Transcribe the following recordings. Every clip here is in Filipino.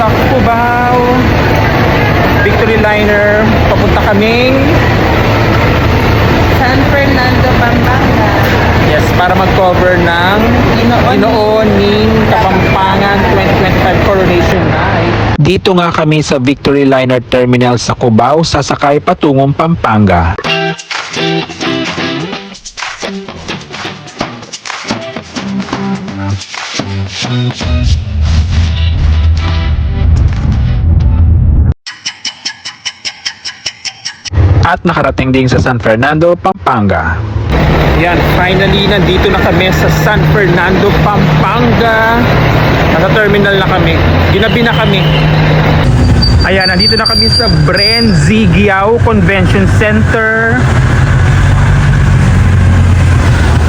sa Cubao Victory Liner. Papunta kaming San Fernando, Pampanga. yes, para mag-cover ng Ginooning Kapampangan 2025 Coronation Night. Dito nga kami sa Victory Liner Terminal sa Cubao, sasakay patungong Pampanga. At nakarating din sa San Fernando, Pampanga. Yan, finally, nandito na kami sa San Fernando, Pampanga. Nasa terminal na kami. Ginabi na kami. Ayan, nandito na kami sa Bren Zigiao Convention Center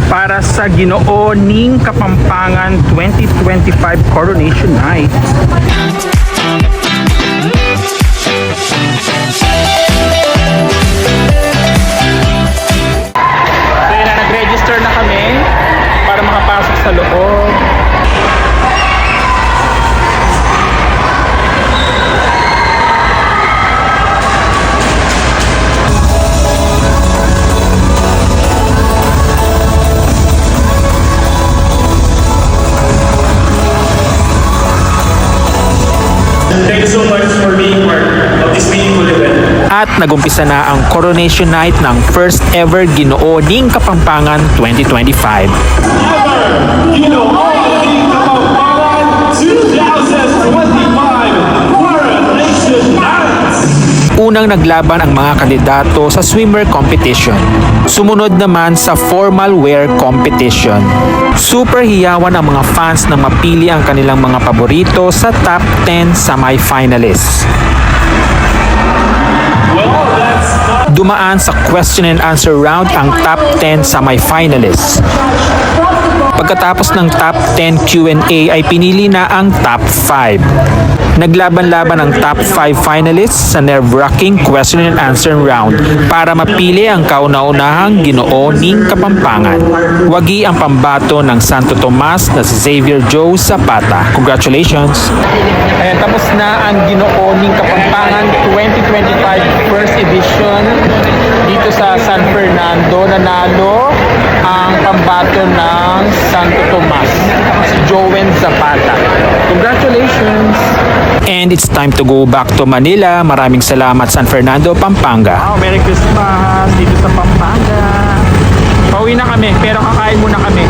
para sa Ginooning Kapampangan 2025 Coronation Night. So yun na, nag-register na kami para makapasok sa loob. Thank you so much for being part of this meaningful event. At nagumpisa na ang coronation night ng first ever Ginooning Kapampangan 2025. Ginooning Kapampangan 2025 Coronation Night. Unang naglaban ang mga kandidato sa swimmer competition. Sumunod naman sa formal wear competition. Super hiyawan ang mga fans na mapili ang kanilang mga paborito sa top 10 semi-finalists. Dumaan sa question and answer round ang top 10 semi-finalists. Pagkatapos ng top 10 Q&A ay pinili na ang top 5. Naglaban-laban ang top 5 finalists sa nerve-wracking question and answer round para mapili ang kauna-unahang Ginooning Kapampangan. Wagi ang pambato ng Santo Tomas na si Xavier Joe Zapata. Congratulations! Ayan, tapos na ang Ginooning Kapampangan 2025 first edition dito sa San Fernando. Nanalo ang pambato ng Santo Tomas, si Joven Zapata. Congratulations! And it's time to go back to Manila. Maraming salamat, San Fernando, Pampanga. Wow, Merry Christmas dito sa Pampanga. Pauwi na kami, pero kakain muna kami.